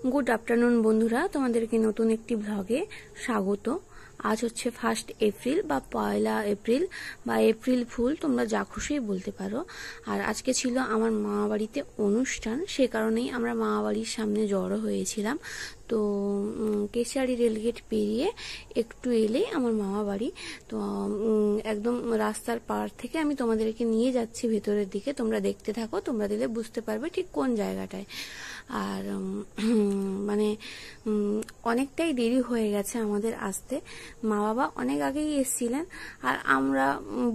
Good afternoon बंधुरा तुम्हादेरके नतून एकटी ब्लगे स्वागत। आज होच्छे 1 एप्रिल बा पयला एप्रिल बा एप्रिल फुल तोमरा जा खुशी बोलते पारो। और आज के छिलो आमार मामा बाड़ीते अनुष्ठान, से कारणेई आमरा मामा बाड़ीर सामने जड़ो हयेछिलाम। तो केशियाड़ी रेलगेट पेरिये एकटू एलेई आमार मामा बाड़ी। तो एकदम रास्तार पार थेके आमी तोमादेरके निये जाচ্ছি भेतरेर दिके। तोमरा देखते थाको, तोमरा दिले बुझते पारबे ठीक कोन जायगाटाय। আর মানে অনেকটাই দেরি হয়ে গেছে আমাদের আসতে। মা বাবা অনেক আগেই এসেছিলেন আর আমরা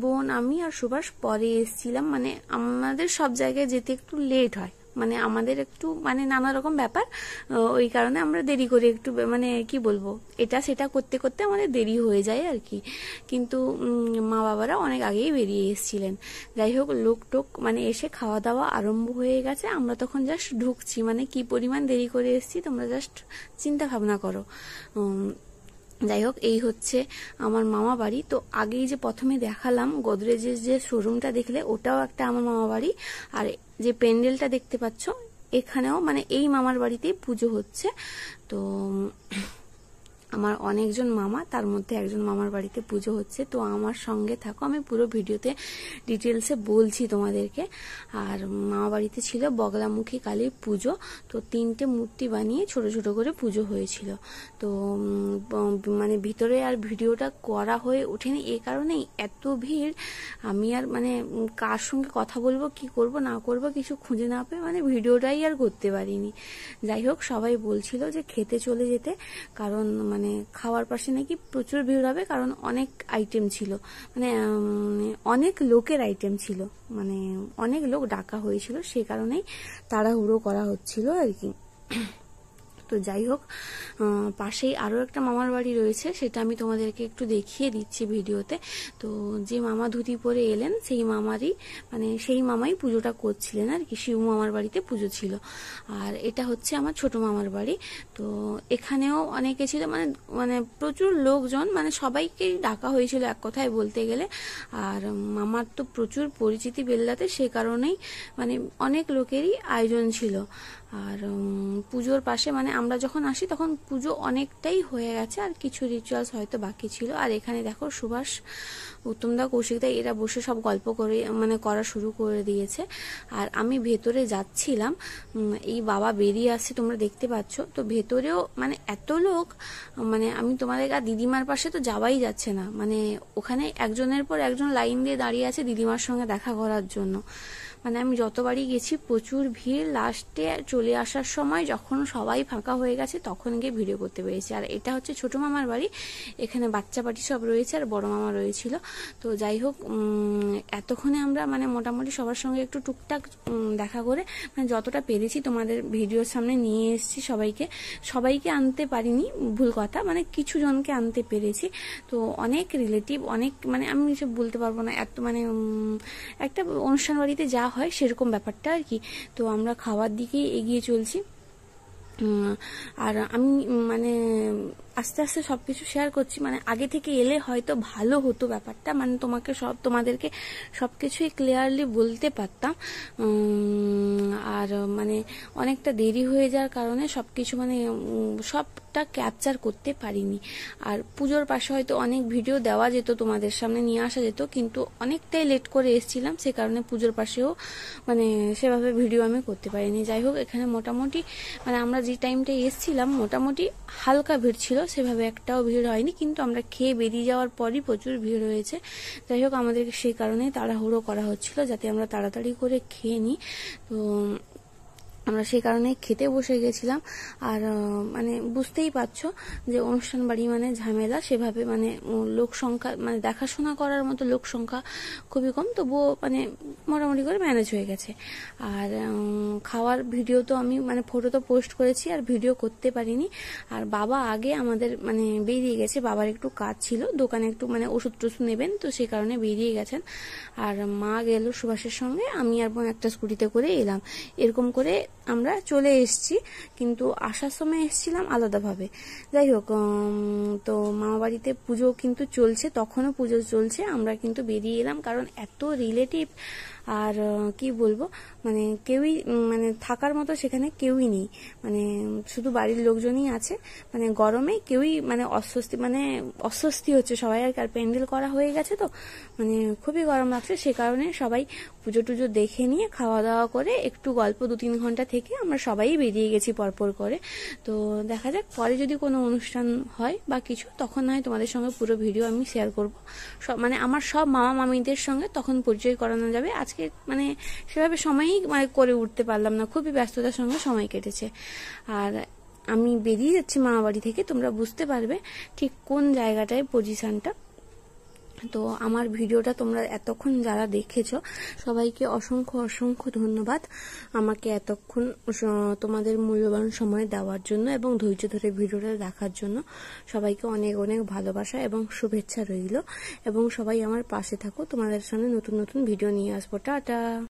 বোন আমি আর সুভাষ পরে এসেছিলাম। মানে আমাদের সব জায়গায় যেতে একটু লেট হয়, মানে আমাদের একটু মানে নানা রকম ব্যাপার, ওই কারণে আমরা দেরি করে একটু মানে কি বলবো এটা সেটা করতে করতে আমাদের দেরি হয়ে যায় আর কি। কিন্তু মা বাবারা অনেক আগেই বেরিয়ে এসেছিলেন। যাই হোক, লোক টোক মানে এসে খাওয়া দাওয়া আরম্ভ হয়ে গেছে, আমরা তখন জাস্ট ঢুকছি। মানে কি পরিমাণ দেরি করে এসেছি তোমরা জাস্ট চিন্তা ভাবনা করো। যাই হোক, এই হচ্ছে আমার মামা বাড়ি। তো আগেই যে প্রথমে দেখালাম গোদরেজের যে শোরুমটা দেখলে, ওটাও একটা আমার মামা বাড়ি। আর যে প্যান্ডেলটা দেখতে পাচ্ছ এখানেও মানে এই মামার বাড়িতেই পুজো হচ্ছে। তো আমার অনেকজন মামা, তার মধ্যে একজন মামার বাড়িতে পুজো হচ্ছে। তো আমার সঙ্গে থাকো, আমি পুরো ভিডিওতে ডিটেলসে বলছি তোমাদেরকে। আর মামা বাড়িতে ছিল বগলামুখী কালীর পুজো। তো 3টে মূর্তি বানিয়ে ছোট ছোট করে পুজো হয়েছিল। তো মানে ভিতরে আর ভিডিওটা করা হয়ে ওঠেনি, এই কারণেই এত ভিড়। আমি আর মানে কার সঙ্গে কথা বলবো, কি করব না করব কিছু খুঁজে না পেয়ে মানে ভিডিওটাই আর করতে পারিনি। যাই হোক, সবাই বলছিল যে খেতে চলে যেতে, কারণ মানে খাওয়ার পাশে নাকি প্রচুর ভিড় হবে, কারণ অনেক আইটেম ছিল, মানে অনেক লোকের আইটেম ছিল, মানে অনেক লোক ডাকা হয়েছিল, সে কারণেই তাড়াহুড়ো করা হচ্ছিল আর কি। তো যাই হোক, পাশেই আরো একটা মামার বাড়ি রয়েছে, সেটা আমি তোমাদেরকে একটু দেখিয়ে দিচ্ছি ভিডিওতে। তো যে মামা ধুতি পরে এলেন সেই মামারই মানে সেই মামাই পুজোটা করছিলেন আর কি। শিব মামার বাড়িতে পুজো ছিল। আর এটা হচ্ছে আমার ছোট মামার বাড়ি। তো এখানেও অনেকে ছিল, মানে মানে প্রচুর লোকজন, মানে সবাইকেই ডাকা হয়েছিল এক কথায় বলতে গেলে। আর মামার তো প্রচুর পরিচিতি বেল্লাতে, সে কারণেই মানে অনেক লোকেরই আয়োজন ছিল। আর পুজোর পাশে মানে আমরা যখন আসি তখন পুজো অনেকটাই হয়ে গেছে, আর কিছু রিচুয়ালস হয়তো বাকি ছিল। আর এখানে দেখো সুভাষ, উত্তমদা, কৌশিকদা এরা বসে সব গল্প করে মানে করা শুরু করে দিয়েছে। আর আমি ভেতরে যাচ্ছিলাম, এই বাবা বেরিয়ে আসছে তোমরা দেখতে পাচ্ছ। তো ভেতরেও মানে এত লোক, মানে আমি তোমাদের দিদিমার পাশে তো যাওয়াই যাচ্ছে না, মানে ওখানে একজনের পর একজন লাইন দিয়ে দাঁড়িয়ে আছে দিদিমার সঙ্গে দেখা করার জন্য। মানে আমি যতবারই গেছি প্রচুর ভিড়। লাস্টে চলে আসার সময় যখন সবাই ফাঁকা হয়ে গেছে তখন গিয়ে ভিডিও করতে পেরেছি। আর এটা হচ্ছে ছোট মামার বাড়ি, এখানে বাচ্চা পাটি সব রয়েছে আর বড় মামা রয়েছিল। তো যাই হোক, এতক্ষণে আমরা মানে মোটামুটি সবার সঙ্গে একটু টুকটাক দেখা করে মানে যতটা পেরেছি তোমাদের ভিডিওর সামনে নিয়ে এসেছি। সবাইকে আনতে পারিনি, ভুল কথা, মানে কিছু জনকে আনতে পেরেছি। তো অনেক রিলেটিভ, অনেক মানে আমি সব বলতে পারবো না, এত মানে একটা অনুষ্ঠান বাড়িতে যা হয় সেরকম ব্যাপারটা আর কি। তো আমরা খাওয়ার দিকেই এগিয়ে চলছি। আর আমি মানে আস্তে আস্তে সবকিছু শেয়ার করছি, মানে আগে থেকে এলে হয়তো ভালো হতো ব্যাপারটা, মানে তোমাদেরকে সবকিছুই ক্লিয়ারলি বলতে পারতাম। আর মানে অনেকটা দেরি হয়ে যাওয়ার কারণে সবকিছু মানে সবটা ক্যাপচার করতে পারিনি। আর পুজোর পাশে হয়তো অনেক ভিডিও দেওয়া যেত, তোমাদের সামনে নিয়ে আসা যেত, কিন্তু অনেকটাই লেট করে এসেছিলাম, সে কারণে পুজোর পাশেও মানে সেভাবে ভিডিও আমি করতে পারিনি। যাই হোক, এখানে মোটামুটি মানে আমরা যে টাইমটায় এসেছিলাম মোটামুটি হালকা ভিড় ছিল, সেভাবে একটাও ভিড় হয়নি, কিন্তু আমরা খেয়ে বেরিয়ে যাওয়ার পরই প্রচুর ভিড় হয়েছে। যাই হোক, আমাদেরকে সেই কারণেই তাড়াহুড়ো করা হচ্ছিল যাতে আমরা তাড়াতাড়ি করে খেয়ে নিই। তো আমরা সেই কারণে খেতে বসে গেছিলাম। আর মানে বুঝতেই পারছো যে অনুষ্ঠান বাড়ি মানে ঝামেলা, সেভাবে মানে লোক সংখ্যা মানে দেখাশোনা করার মতো লোক সংখ্যা খুবই কম, তবুও মানে মোটামুটি করে ম্যানেজ হয়ে গেছে। আর খাওয়ার ভিডিও তো আমি মানে ফটো তো পোস্ট করেছি, আর ভিডিও করতে পারিনি। আর বাবা আগে আমাদের মানে বেরিয়ে গেছে, বাবার একটু কাজ ছিল, দোকানে একটু মানে ওষুধ টষুধ নেবেন, তো সেই কারণে বেরিয়ে গেছেন। আর মা গেল সুভাষের সঙ্গে, আমি আর বোন একটা স্কুটিতে করে এলাম। এরকম করে আমরা চলে এসেছি, কিন্তু আসার সময় এসেছিলাম আলাদাভাবে। যাই হোক, তো মামা বাড়িতে পুজো কিন্তু চলছে, তখনও পুজো চলছে, আমরা কিন্তু বেরিয়ে এলাম, কারণ এত রিলেটিভ আর কি বলবো, মানে কেউই মানে থাকার মতো সেখানে কেউই নেই, মানে শুধু বাড়ির লোকজনই আছে। মানে গরমে কেউই মানে অস্বস্তি হচ্ছে সবাই, আর প্যান্ডেল করা হয়ে গেছে তো মানে খুবই গরম লাগছে। সে কারণে সবাই পুজো টুজো দেখে নিয়ে খাওয়া দাওয়া করে একটু গল্প 2-3 ঘন্টা থেকে আমরা সবাই বেরিয়ে গেছি পরপর করে। তো দেখা যাক পরে যদি কোনো অনুষ্ঠান হয় বা কিছু, তখন হয় তোমাদের সঙ্গে পুরো ভিডিও আমি শেয়ার করব। সব মানে আমার সব মামা মামিদের সঙ্গে তখন পরিচয় করানো যাবে। আজকে মানে সেভাবে সময়ই মানে করে উঠতে পারলাম না, খুবই ব্যস্ততার সঙ্গে সময় কেটেছে। আর আমি বেরিয়ে যাচ্ছি মামা বাড়ি থেকে, তোমরা বুঝতে পারবে ঠিক কোন জায়গাটায় পজিশনটা। তো আমার ভিডিওটা তোমরা এতক্ষণ যারা দেখেছো সবাইকে অসংখ্য অসংখ্য ধন্যবাদ আমাকে এতক্ষণ তোমাদের মূল্যবান সময় দেওয়ার জন্য এবং ধৈর্য ধরে ভিডিওটা দেখার জন্য। সবাইকে অনেক অনেক ভালোবাসা এবং শুভেচ্ছা রইল, এবং সবাই আমার পাশে থাকো। তোমাদের সামনে নতুন নতুন ভিডিও নিয়ে আসবো। টাটা।